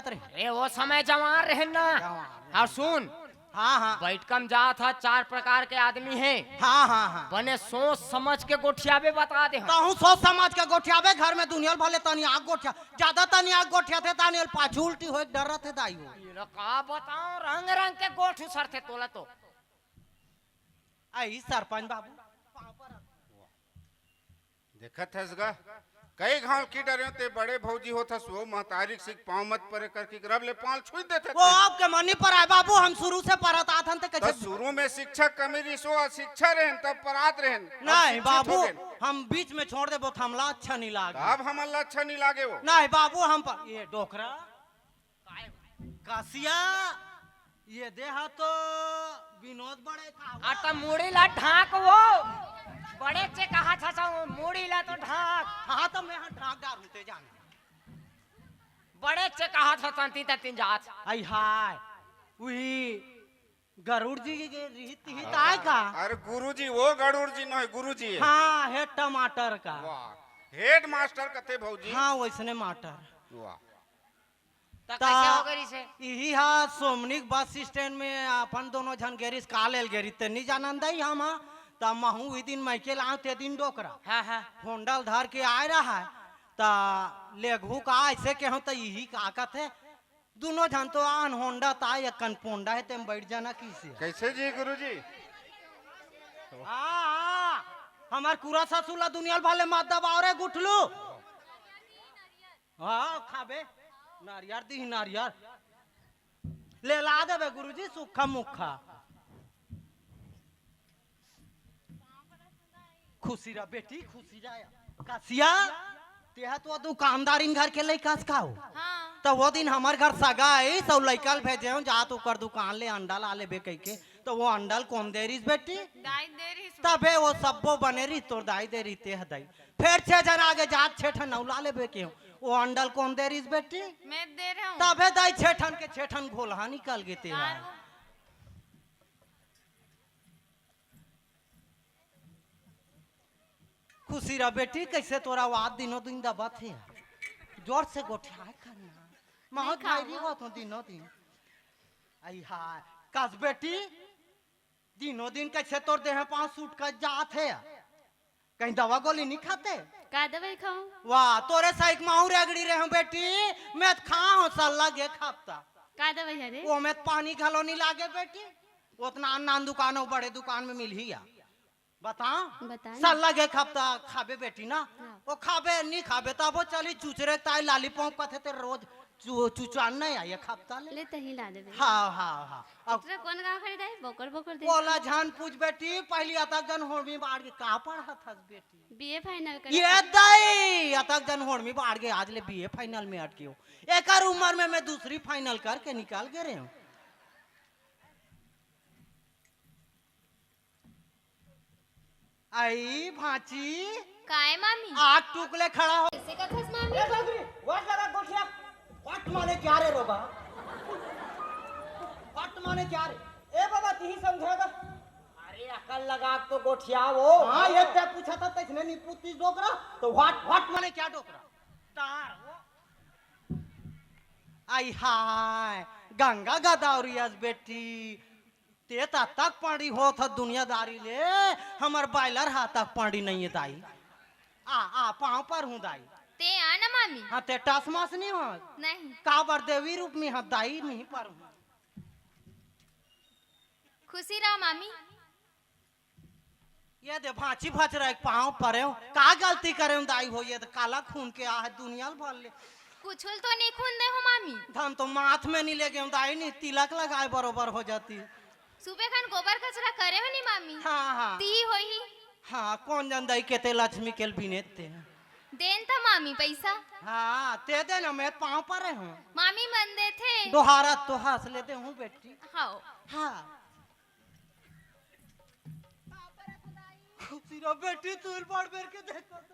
अरे वो समय जवान रहे ना। और सुन, हाँ हाँ बैठकम जा था, 4 प्रकार के आदमी हैं। हाँ हाँ हाँ बने सोच समझ के गोठियाबे बता दे। कहूँ सोच समाज के गोठियाबे घर में दुनिया भले तनी आग गोठिया ज्यादा तनी आग गोठिया थे तानी पाछू उल्टी हो डर रहते दाई हो का बताऊं, रंग रंग के गोठ सर थे तोला तो। आई सरपंच बाबू देखत हसगा कई घाव की डरे ते बड़े भौजी होता सो महतारिक सिख पाँव मत परे करके रब ले पाल छुई देते वो आपके मनी पर आए बाबू हम शुरू से पढ़त आथन ते तो कैसे शुरू में शिक्षक कमी सो शिक्षा रहन तब परात रहन नहीं बाबू हम बीच में छोड़ दे वो हमला अच्छा नहीं लागे अब हमला अच्छा नहीं लागे वो नहीं बाबू हम पर ये डोकरा कासिया ये देहा तो विनोद बड़े का आता मुड़ी ला ढाक वो बड़े से कहा था मुड़ी ला तो ढाक। हाँ तो मैं यहाँ ढाक डार होते जाने बड़े से कहा था तंती तंती जात। आई हाय वही गरुड़ जी की रीति ही ताय का अरे गुरुजी वो गरुड़ जी नहीं गुरुजी है हाँ है टमाटर का वाह हेड मास्टर कथे भौजी हाँ वैसने माटर वाह तो कैसे हो गई से? यही हाँ सोमनिक बस स्टैंड में अपन दोनों जन गेरिस कालेल गेरी तेनी जानंदा ही हम तब महू ई दिन मैके लाऊं ते दिन डोकरा हाँ हाँ होंडल धर के आए रहा है ता लेघू का ऐसे के हम तो यही का कहते दोनों जन तो आन होंडा ता यकन पोंडा है तेम बैठ जाना किसे कैसे जी गुरुजी हाँ हमार कुरा ससुला दुनिया वाले मत दबाओ रे गुठलू हाँ खाबे नारियर दी नारियर ले ला देबे गुरुजी सुखा मुखा खुशी रह बेटी खुशी जाया कासिया तेहा तो दुकानदार इन घर के लइका खाओ हाँ। तो वो दिन हमार घर सगा आई सब लइकल भेजे हूं जा तो कर दुकान ले अंडा ला लेबे कह के तो वो अंडल कौन दे रही बेटी दाई दे रही सु। तबे वो सबो बने रही तोर दाई दे रही ते हदाई फिर 6 जन आगे जात 6 ठन नौला लेबे के वो अंडल कौन दे रही बेटी मैं दे रहा हूँ। तबे दाई 6 ठन के 6 ठन घोलहा निकल गए ते खुशी रह बेटी कैसे तोरा वाद दिनों दिन दबा थे जोर से गोठिया करना महत भाई हो तो दिनों दिन आई हाय कस बेटी दिनों दिन कैसे तोर देह पांव सूट कर जात है कहीं दवा गोली नहीं खाते का दवाई खाऊं? वाह तोरे साइक माहू रेगड़ी रहे हूं बेटी मैं खाओ सल्ला गे खापता का दवाई है रे? वो में पानी घलो नहीं लागे बेटी उतना नान दुकान हो बड़े दुकान में मिल ही बता बता ना। सल्ला गे खापता खाबे बेटी ना वो खाबे नहीं खाबे तब वो चली चूचरे ताई लालीपॉप कथे ते रोज चुचान नहीं आया खापता ले ले तही ला देबे। हाँ हाँ हाँ अब तेरा कौन गाँव खरीदा है? बोकर बोकर दे। बोला जान पूछ बेटी पहली अतक जन होड़मी बाढ़ के कहाँ पढ़ा था बेटी बीए फाइनल कर। ये दई अतक जन होड़मी बाढ़ के आज ले बीए फाइनल में अटकी हो एक उम्र में मैं दूसरी फाइनल करके निकाल के रहे हूँ आई भाची काय मामी? आग टुकले खड़ा हो कैसे का खस मामी? ए सगरी वाट लगा गोठिया वाट माने क्या रे रोबा वाट माने क्या रे ए बाबा तही समझेगा अरे अकल लगा तो गोठिया वो। हाँ ये ते पूछा था तैसने नहीं पूछती डोकरा तो वाट माने क्या डोकरा तार वो आई हाय गंगा गदावरियास बेटी ते तक पड़ी हो था दुनियादारी ले हमार बायलर हाथ तक पड़ी नहीं है दाई आ पाँव पर हूँ दाई ते आना मामी। हाँ ते टासमास नहीं हो नहीं काबर देवी रूप में हाँ दाई नहीं पर हूँ खुशी रहा मामी। ये दे भांची भच रहा एक पाँव पर हो का गलती करे दाई हो ये तो काला खून के आ है दुनिया भर ले कुछ तो नहीं खून दे हो मामी। हम तो माथ में नहीं लेके दाई नहीं तिलक लगाए बरोबर हो जाती सुबह खान गोबर कचरा करे हो नहीं मामी। हाँ हाँ ती होई। हाँ कौन जन दाई कहते लक्ष्मी के बिनेते हैं देन था मामी पैसा। हाँ ते दे ना मैं पाँव पर हूँ मामी मन दे थे। दोहारा तो हंस लेते हूँ बेटी हाँ हाँ खुशी रो बेटी तू बाढ़ बेर के देखो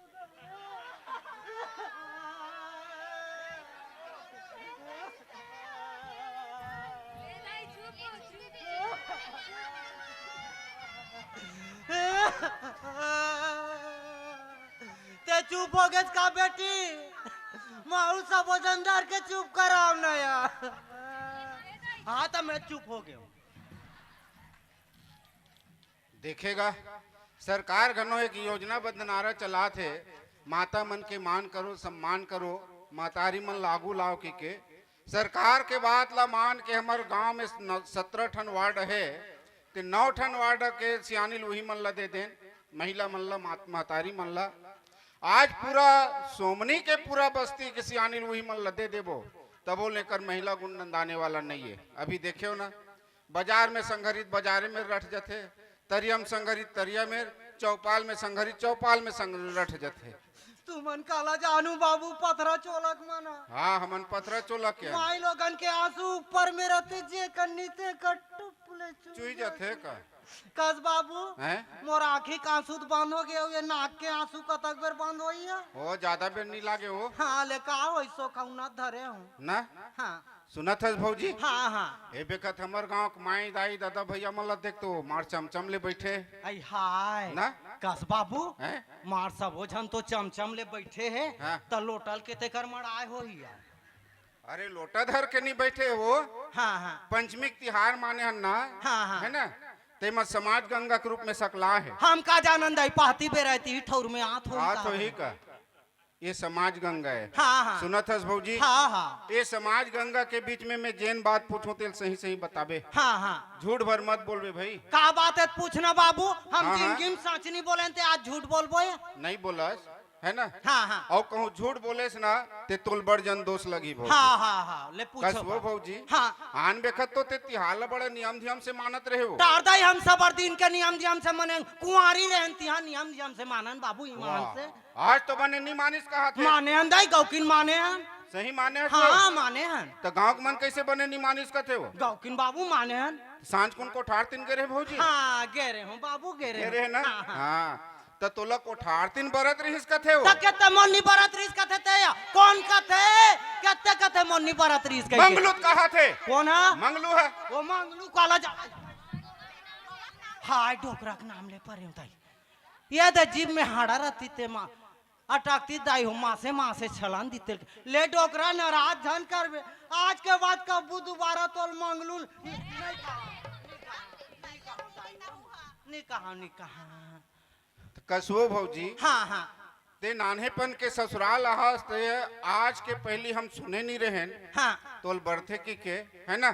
ते चुप हो गए का बेटी माहौल सब वजनदार के चुप कराओ ना यार। हाँ तो मैं चुप हो गया हूँ। देखेगा सरकार घनो एक योजनाबद्ध नारा चला थे, माता मन के मान करो सम्मान करो, मातारी मन लागू लाओ के सरकार के बात ला मान के हमारे गांव में 17 ठन वार्ड है, ते 9 ठन वार्ड के सियानी वही मन ला दे दें, महिला मन ला महतारी मन ला। आज पूरा सोमनी के पूरा बस्ती के सियानी वही मन ला दे देबो, तबो लेकर महिला गुण नंदाने वाला नहीं है। अभी देखियो ना, बाजार में संघरित बाजारे में रट जाते, तरियम संघरित तरिया में, चौपाल में संघरित चौपाल में रट जाते। तू मन काला जानू बाबू पथरा चोलक मना। हाँ हमन पथरा चोलक के माई लोगन के आंसू ऊपर में रहते, जे कन्नी ते कटुपले चुई जाते का कस बाबू हैं? मोर आँखी का आंसू तो बंद हो गया, ये नाक के आंसू कतक बेर बंद होई है। ओ ज्यादा बेर नहीं लागे हो। हाँ ले का वैसो कौना धरे हूँ ना हाँ सुनत है भौजी। हाँ हाँ ए बेकत हमर गांव के माई दाई दादा भैया मन ला देख तो मार चमचम ले बैठे आई हाय ना कस बाबू हैं? मार सब झन तो चमचम ले बैठे है हाँ। तो लोटल के तेकर मड़ाए हो ही है। अरे लोटा धर के नहीं बैठे हो, हाँ हाँ पंचमी के तिहार माने हन ना, हाँ, हाँ। है ना, तेमा समाज गंगा के रूप में सकला है। हम का जानन दाई पाती पे रहती ठौर में आत हो हाँ तो ही का ये समाज गंगा है। हाँ हाँ सुनत हस भौजी। हाँ हाँ ये समाज गंगा के बीच में मैं जैन बात पूछूं तेल सही सही बताबे, हाँ हाँ झूठ भर मत बोलबे भाई। का बात है पूछना बाबू, हम हाँ, जिंदगी में सच नहीं बोले थे, आज झूठ बोलबो है। नहीं बोलस है ना। हाँ हाँ और कहूँ झूठ बोलेस ना ते तुल बड़ जन दोष लगी भौजी। हाँ हाँ हाँ ले कस पूछो वो भौजी। हाँ आन बेखत तो ते तिहार बड़े नियम धियम से मानत रहे हो। टारदाई हम सब हर दिन के नियम नियम से मने कुंवारी रहन तिहा नियम नियम से मानन बाबू ईमान वाह, से आज तो बने नहीं मानिस कहा थे। माने हन दाई गौकिन माने हन। सही माने है हाँ माने हन तो गांव के मन कैसे बने नहीं मानिस का थे वो। गौकिन बाबू माने हन। सांझ कुन कोठार तीन गरे भौजी। हाँ गेरे हूँ बाबू गेरे गरे है ना। हाँ, हाँ। हाँ तो तोला कोठार तीन बरत रहिस का थे वो। तक केते मोनी बरत रीस कथे ते या कौन कथे केते कथे मोनी बरत रीस कहे मंगलूत कहा थे। कौन है मंगलू है। वो मंगलू काला जा हाय डोकरा के नाम ले पर ताई ये दे जीव में हाड़ा रहती ते माँ अटकती दाई हो माँ से छलान दीते ले डोकरा नाराज धन करबे आज के बाद कबू दोबारा तोल मंगलू नहीं कहा कसुओ भौजी। हाँ हाँ ते नान्हेपन के ससुराल आहास ते आज के पहली हम सुने नहीं रहे हाँ तोल बरथे की के है ना,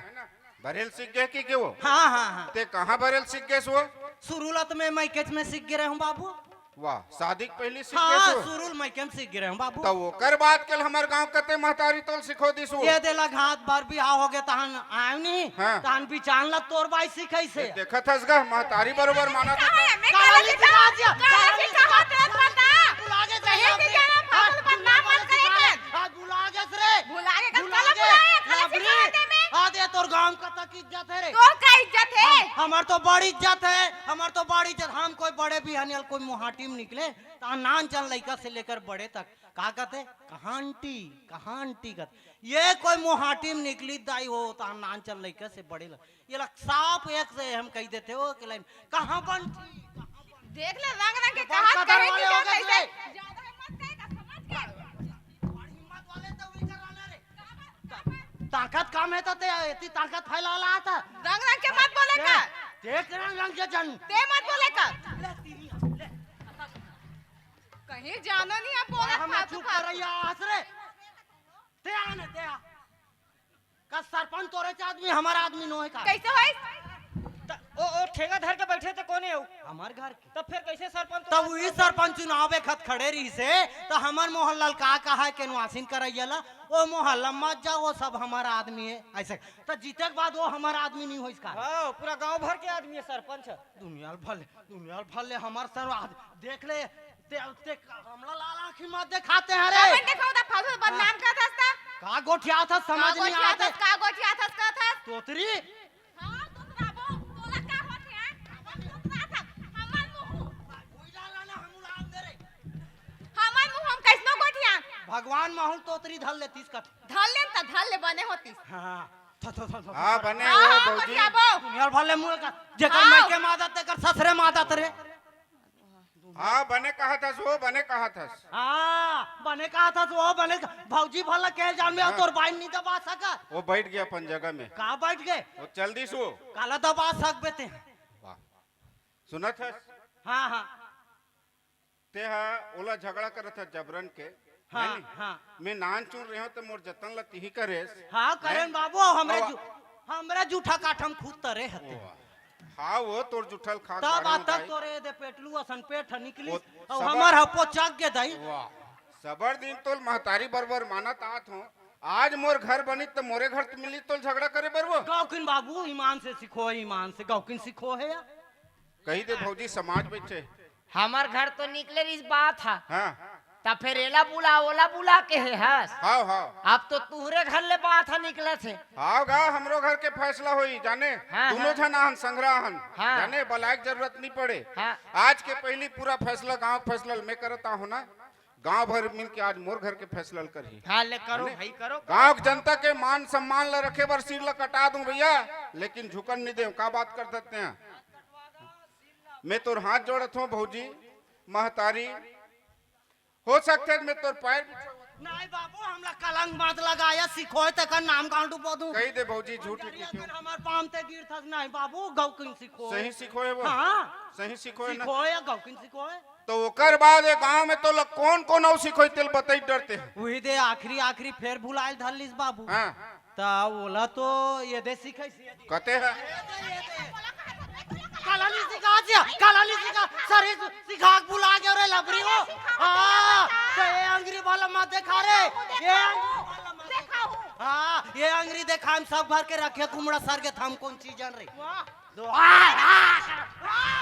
बरेल सीख गए की के वो। हाँ हाँ हाँ ते कहाँ बरेल सीख गए वो। शुरुआत में मैकेज में सीख गिरे हूँ बाबू। वाह शादी के पहली सीख हाँ गए शुरू मैकेज में सीख गिरे हूँ बाबू। तो वो कर बात कल हमार गांव कते महतारी तोल सिखो दिसु। ये देला घात बार बियाह हो गया तहन आयो नहीं हाँ। तहन बिचान ला तोर बाई सिखाई से देखत हस गा महतारी बरोबर माना था। काली सिखा दिया काली सिखा दे पता बुलागे कहीं भी जाना फालतू बदनाम मत करे कर। हां बुलागे रे बुलागे का काला बुलाए खाली सिखा दे में। आ दे तोर गांव का तक इज्जत है रे। तोर का इज्जत है। हमार तो बड़ी इज्जत है, हमार तो बड़ी इज्जत। हम कोई बड़े बिहानियल कोई मुहाटी में निकले तो नान चल लड़का से लेकर बड़े तक का कहते कहाँ आंटी कहते ये कोई मुहाटी में निकली दाई हो तो नान चल लड़का से बड़े ये लग साफ एक से हम कह देते हो कि लाइन कहाँ बनती देख ले रंग रंग के बड़का कहां करे दरवाजे की हो जात गए ऐसे थे। ज्यादा हिम्मत करे का समझ के हिम्मत वाले तो वही कराना रे ताकत कम है तो ते इतनी ताकत फैला था। रंग रंग के मत बोले का देख रंग के जन ते मत बोले का कहीं जानो नहीं अब बोला हम फालतू चुप कर रही हंस रे ते आने ते आ का सरपंच तोरे च आदमी हमारा आदमी नो है का कैसे होई ओ ठेगा धर के बैठे थे कोने हो हमार घर के तब फिर कैसे सरपंच तब वही सरपंच चुनाव खत खड़े रही से तो हमार मोहल्ला का कहा है के नुआसिन करैला ओ मोहल्ला मत जाओ वो सब हमारा आदमी है ऐसे तो जीते के बाद वो हमारा आदमी नहीं हो इसका। हाँ पूरा गांव भर के आदमी है सरपंच। दुनिया भले हमार सर देख ले ते हमला लाल आंखी मत दिखाते हैं रे अपन देखो दा फालतू बदनाम का था का गोठिया था समझ नहीं आता का गोठिया था का था तोतरी हां दूसरा वो बोला का होते हैं दूसरा था हमर मुंह हम कैसनो गोठिया भगवान माहौल तोतरी धल लेतीस का धल ले बने होती हां हाँ बने वो भौजी। गोठिया बो दुनिया भले मुंह का जेकर हाँ। मैं के मादत तेकर ससरे मादत रे हाँ बने कहा था वो बने कहा था। हाँ बने कहा था तो वो बने भौजी भला कह जान में हाँ। तोर बाइन नहीं दबा सका। वो बैठ गया अपन जगह में। कहाँ बैठ गए? वो चल दी सो। काला दबा सकबे ते। वाह सुना था हाँ हाँ ते हा ओला झगड़ा करत था जबरन के। हाँ नहीं? हाँ मैं नान चुन रहे हो तो मोर जतन ला तिही करे। हाँ करें बाबू हमरा जूठा काठम खुद तरे हते। हाँ वो तोर जुठल खा तब तक तोरे दे पेटलू असन पेट निकली वो और सबर- हमर हपो चक के दई। वाह सबर दिन तोल महतारी बरबर मानत आत हो। आज मोर घर बनी तो मोरे घर तो मिली तोल झगड़ा करे बरबो। गौकिन बाबू ईमान से सीखो ईमान से गौकिन सीखो है या? कही दे भौजी समाज बैठे। हमार घर तो निकले इस बात है हाँ तब फिर एला बुला ओला बुला के है हस। हाँ हाँ अब तो तुहरे घर ले बात है निकले थे। आओ गा हमरो घर के फैसला होई जाने। हाँ, दोनों हाँ। जन आहन संग्रहन हाँ। जाने बलायक जरूरत नहीं पड़े। हाँ। आज के पहली पूरा फैसला गांव फैसला मैं करता हूँ ना। गांव भर मिल के आज मोर घर के फैसला करी। हाँ ले करो भाई करो। गांव की जनता के मान सम्मान ला रखे बर सिर ला कटा दूं भैया लेकिन झुकन नहीं दे। का बात कर देते हैं मैं तोर हाथ जोड़त हूँ भौजी महतारी हो सकते मैं तोर पैर नहीं बाबू हमला कलंक मत लगाया सीखो है तक नाम गांव डुबो दूं। कही दे भौजी झूठी क्यों। हमार पाम ते गिर था नहीं बाबू गौकिन सीखो। सही सीखो है वो। हाँ सही सीखो है ना। सीखो है गौकिन सीखो है। तो ओकर बाद ये गांव में तो लोग कौन कौन औ सीखो तेल बताई डरते हैं। वही दे आखिरी आखिरी फेर भुलाइल धरलिस बाबू। हाँ ता ओला तो ये दे सीखे कहते हैं कलाली सिखा सरे सिखा के बुला के रे लबरी हो। हां तो ये अंग्री वाला मत देखा रे ये हां ये अंग्री देखा हम सब भर के रखे कुमड़ा सर के थम कौन चीज जान रे दो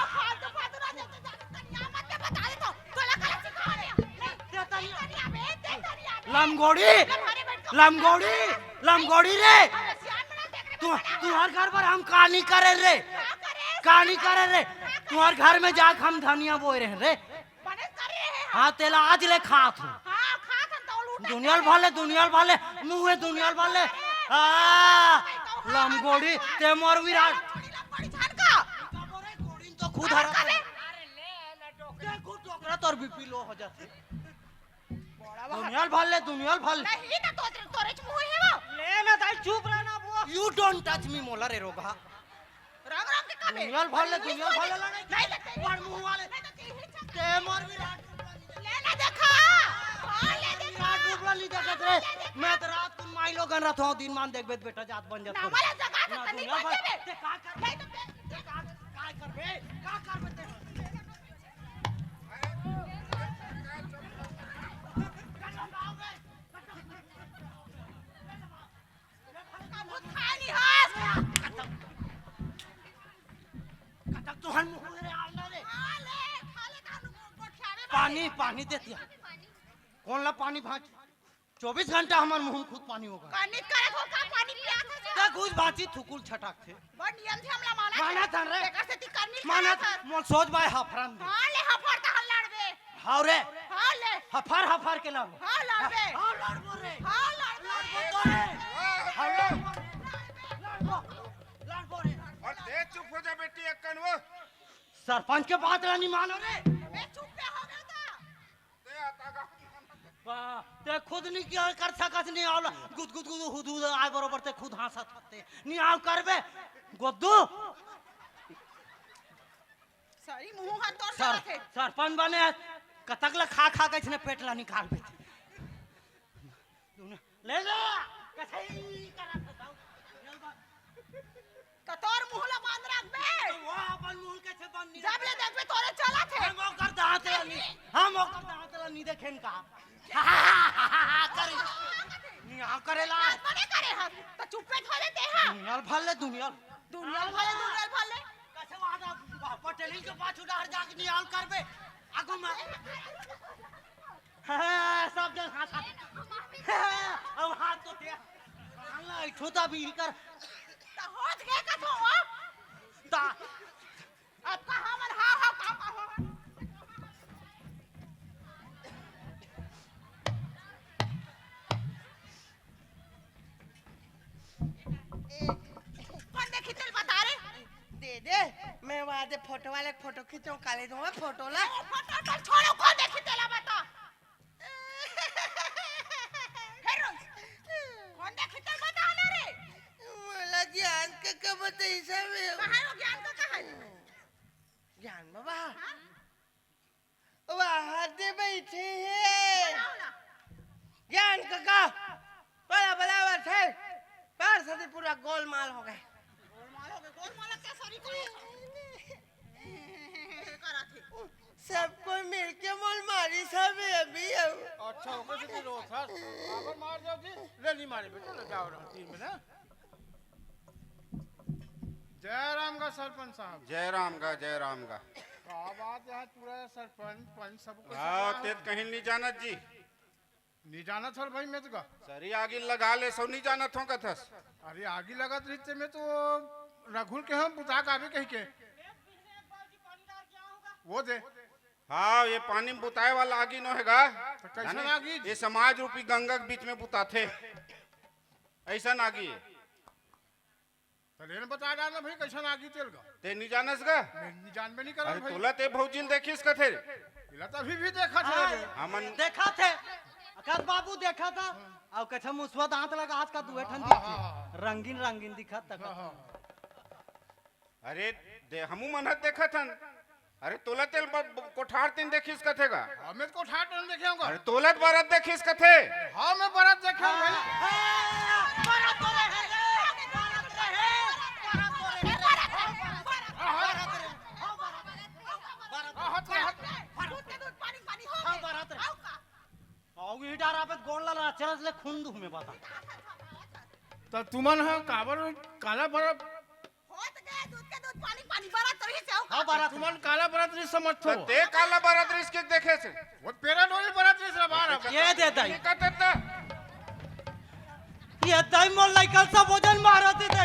फालतू फालतू ना दे कन्या मत के बता दे तो तोला कला सिखा रे लमगोड़ी रे तुम्हार घर पर हम कहानी करे रे तुम्हार घर में जाके हम धनिया बोए रहे रे। हाँ तेला आज ले खात हूँ दुनियाल भाले मुँहे दुनियाल भाले लमगोड़ी ते मोर विराट तो खुद हरा तोर बीपी लो हो जाते दुनियाल भाले नहीं ना तोरे मुंह है वो ले ना दाई चुप रहना बुआ यू डोंट टच मी मोला रे रोगा रंग रंग के कबे दुनियाल भाले नहीं लगते पर मुंह वाले ते मोर विराट लेना देखा हां ले देखा विराट डुबला ली देखत रे मैं तो रात को माई लोगन रहत हूं दिन मान देखबे बेटा जात बन जात ना वाला जगह से तनी दुनियाल भाले, बचे ते का करबे ते बहुत खानी हास कतक तो हन मुंह रे आला रे हां ले खाले कानू गोठियारे पानी देती कौन ला पानी भांच 24 घंटा हमार मुंह खुद पानी होगा कनित करे हो का पानी पिया था ते कुछ बाची थुकुल छटाक थे बड़ नियम से हमला माना था रे एकर से ती करनी माना मोल सोच बाय हफरन दे हां ले हफर त हल लड़बे हाउ रे हां ले हफर के लाओ हां लड़बे हाउ लड़बो रे हां लड़बे तो रे हाउ लड़बो रे और दे चुप हो जा बेटी अक्कन वो सरपंच के बात ला नहीं मानो रे मैं चुप पे हो गया था ते आता गा ते खुद नहीं क्या कर सकत नहीं आव गुद हुदूद आय बरोबर ते खुद हंसत हते नहीं आव करबे गोदू सरी मुंह हाथ तोड़ थे सरपंच बने कतक ला खा के छने पेट ला निकाल बे ले जा कसई करत बताओ कतोर मुंह ला बांध रख बे वो अपन मुंह के से बन नहीं जब ले देखबे तोरे चला थे हम ओकर दांत ला नहीं देखेन का करे नहीं आ करेला मने करे हम तो चुप पे थोड़े दे हां दुनिया दुनिया भले कैसे वादा पटेल के पास उधार जाके नियाल करबे आगो में हां सब जन हाथ अब हाथ तो दे अल्लाह छोटा भी कर तो होत के कथो ता अब का हमर हां हां का हो कौन देखी तेल बता रे दे दे मैं वहां दे फोटो वाले फोटो खींचो काले दो में फोटो ला फोटो छोड़ो कौन देखी तेला बता हेरो कौन देखी तेल बता ना रे मला ज्ञान का कब तैसा में कहां हो ज्ञान का कहां ज्ञान बाबा वहां दे बैठे हैं ज्ञान काका बड़ा बड़ा बात है पार से पूरा गोलमाल हो गए गोलमाल क्या सॉरी को करा थे सबको मिलके मोल मारी सब अभी अच्छा हो गया जी रोज सर अगर मार जाओ जी ले नहीं मारे बेटा ले जाओ रहा तीन में ना जयराम का सरपंच साहब जय राम का क्या बात है पूरा सरपंच पंच सबको हाँ ते कहीं नहीं जानत जी नहीं जाना था भाई मैं तो का सरी आगे लगा ले सो नहीं जानत हो कथस अरे आगे लगा रिश्ते में तो रघुल के हम बुता का भी कहीं के वो दे हाँ ये पानी में बुताए वाला आगी न हैगा तो कैसन जाने? आगी? ये समाज रूपी गंगा के बीच में बुताथे ऐसा आगी है तो लेने बता डालना भाई कैसा आगे चल गा ते नहीं जानस गा मैं जान में नहीं करा अरे भाई तोला ते भौजिल देखिस कथे इला तो अभी भी देखा था रे। हमन देखा थे अकाश बाबू देखा था और कछम मुसवा दांत लगा आज का दुए ठंडी रंगीन रंगीन दिखा तक अरे दे हमू मनत देखा थन अरे तोला तेल कोठार तीन देखिस कथेगा हमें को ठाट नहीं देखेगा अरे तोलत बरत देखिस कथे हाँ मैं बरात देखा भाई बड़ा तोरे है बड़ा तोरे है दूध पानी पानी हो हाँ, बारात रे। और ये डारा पे गोल ला चरस ले खून दुख में बता तो तुमन है काबर काला बरत होत गए दूध के दूध पानी पानी बड़ा तोरे से हो हाँ बारात तुमन काला बरत नहीं समझतो तो ते काला बरत रिस के देखे से वो पेरा डोली बरत नहीं बाहर ये दे दई कथे त ये दई मोल लाइकल सब वजन मारती दे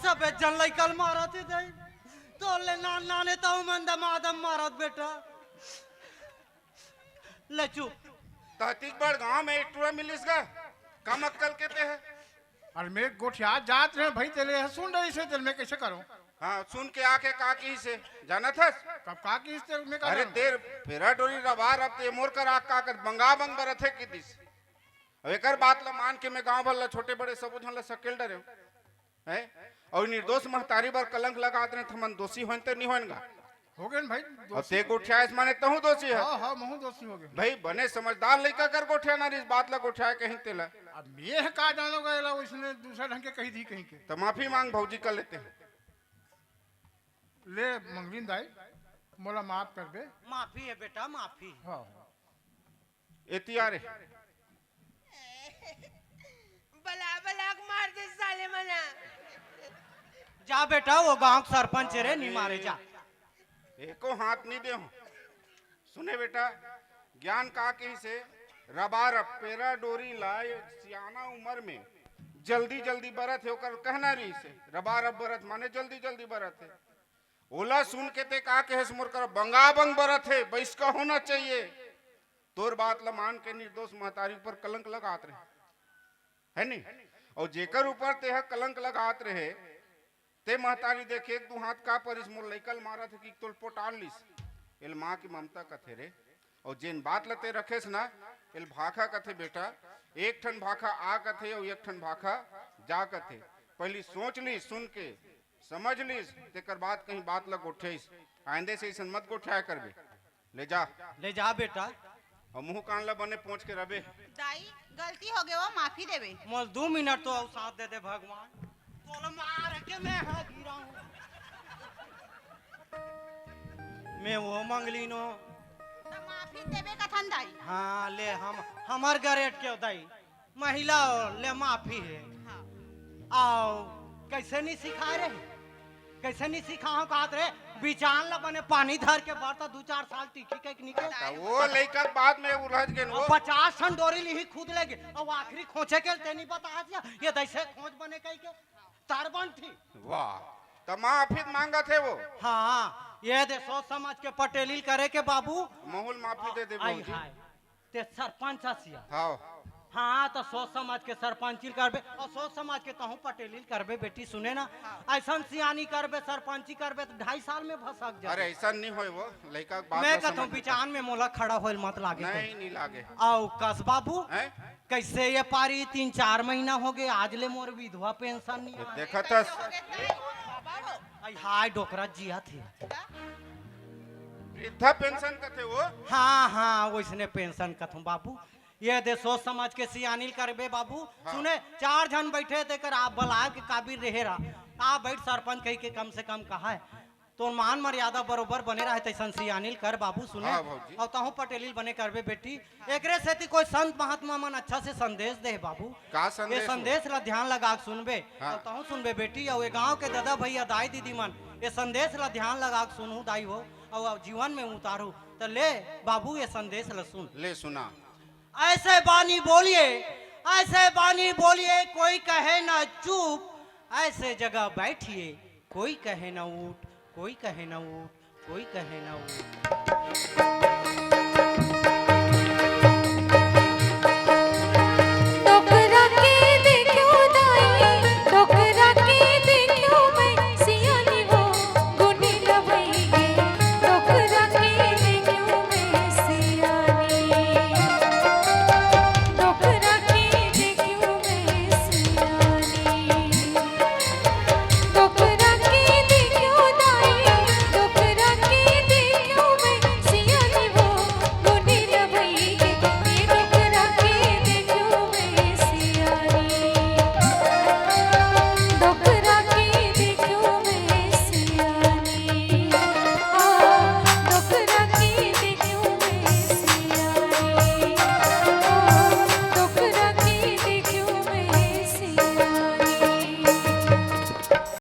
सब जन लाइकल मारती दे तो ले नाने तो मंद मादम मारत बेटा ले चुप तहतीसगढ़ गांव में एक टूरा मिलिस गा कम अक्कल कहते हैं और मैं गोठिया जात रहे भाई तेरे सुन रही से तेल में कैसे करूं हाँ सुन के आके काकी से जाना था कब का की इस तेल में कर अरे देर फेरा डोरी रबार अब ते मोर कर आका कर बंगा बंग बरत है कि दिस अब एकर बात ला मान के मैं गांव भर ला छोटे बड़े सब उधर ला सकेल डरे है और निर्दोष महतारी बर कलंक लगात रहे थमन दोषी होन ते नहीं होनगा हो गए भाई अब ते गोठिया इस माने तहु दोषी है हाँ हाँ महू दोषी हो गए भाई बने समझदार लड़का कर गोठिया ना इस बात ला गोठिया कहीं तेला अब ये का जानो गया उसने दूसरा ढंग के कही थी कहीं के तो माफी मांग भौजी कर लेते हैं ले मंगलीन दाई मोला माफ कर दे माफी है बेटा माफी है। हाँ एतियारे बला बला मार दे साले मना जा बेटा वो गांव के सरपंच रे नहीं मारे जा एको हाथ नहीं दे सुने बेटा ज्ञान का के से रबार पेरा डोरी लाए सियाना उम्र में जल्दी जल्दी बरत है ओकर कहना रही से रबार बरत माने जल्दी जल्दी बरत है ओला सुन के ते का के मुर कर बंगा बंग बरत है बैस का होना चाहिए तोर बात ला मान के निर्दोष महतारी पर कलंक लगात रहे है नहीं और जेकर ऊपर ते कलंक लगात रहे ते महतारी देखे एक दू हाथ का पर इस मोर लइकल मारा थे कि तोल पोटाल लिस एल माँ की ममता कथे रे और जिन बात लते रखेस ना एल भाखा कथे बेटा एक ठन भाखा आ कथे और एक ठन भाखा जा कथे पहली सोच ली सुन के समझ लीस तेकर बात कहीं बात लग उठेस आइंदे से ऐसा मत गोठाया करबे ले जा बेटा और मुंह कान ला बने पहुंच के रबे दाई गलती हो गई वो माफी देवे मोल 2 मिनट तो और साथ दे दे भगवान तोल मार के मैं हां गिरा हूं मैं वो मंगली नो तो माफी देवे कथन दाई हाँ ले हम हमार गरेट के दाई महिला ले माफी है आओ कैसे नहीं सिखा रहे कैसे नहीं सिखाओ कहत रे बिचान ला बने पानी धर के बरता 2-4 साल टिकी के निकल वो लइका बाद में उलझ गए वो 50 टन डोरी ली खुद लेगे और आखिरी खोचे के ते नहीं बता दिया ये दैसे खोज बने कई के तारबन थी वाह तो माफी मांगा थे वो हाँ ये दे सोच समझ के पटेली करे के बाबू माहौल माफी दे दे आई बहू जी हाय ते सरपंच हसिया हाँ हाँ तो सोच समझ के सरपंची करबे और सोच समझ के कहूँ पटेली करबे बेटी सुने ना ऐसा सियानी करबे सरपंची करबे तो 2.5 साल में भसक जाए अरे ऐसा नहीं होए वो लड़का के बात मैं ला कहता हूँ समझ। बिचान में मोला खड़ा होल मत लागे नहीं नहीं लागे आओ कस बाबू हैं? कैसे ये पारी 3-4 महीना हो गए आज ले मोर विधवा पेंशन नहीं आया। देखा था आई हाय डोकरा जिया थे वृद्धा पेंशन का थे वो हाँ हाँ वैसने पेंशन कथूं बाबू ये दे सोच समझ के सियानिल करबे बाबू सुने 4 जन बैठे थे कर आप बला के काबिल रहे रहा आप बैठ सरपंच कही के कम से कम कहा है तो मान मर्यादा बरोबर बने रहे तैसन सियानिल कर बाबू सुने हाँ भौजी। और तहु पटेलिल बने करबे बेटी एकरे से कोई संत महात्मा मन अच्छा से संदेश दे बाबू का ये संदेश संदेश ला ध्यान लगा के सुनबे हाँ। और तहु सुनबे बेटी और ये गांव के दादा भैया दाई दीदी मन ये संदेश ला ध्यान लगा के सुनू दाई हो और जीवन में उतारू तो ले बाबू ये संदेश ला सुन ले सुना ऐसे बानी बोलिए ऐसे बानी बोलिए कोई कहे ना चुप ऐसे जगह बैठिए कोई कहे ना उठ कोई कहे ना उठ कोई कहे ना उठ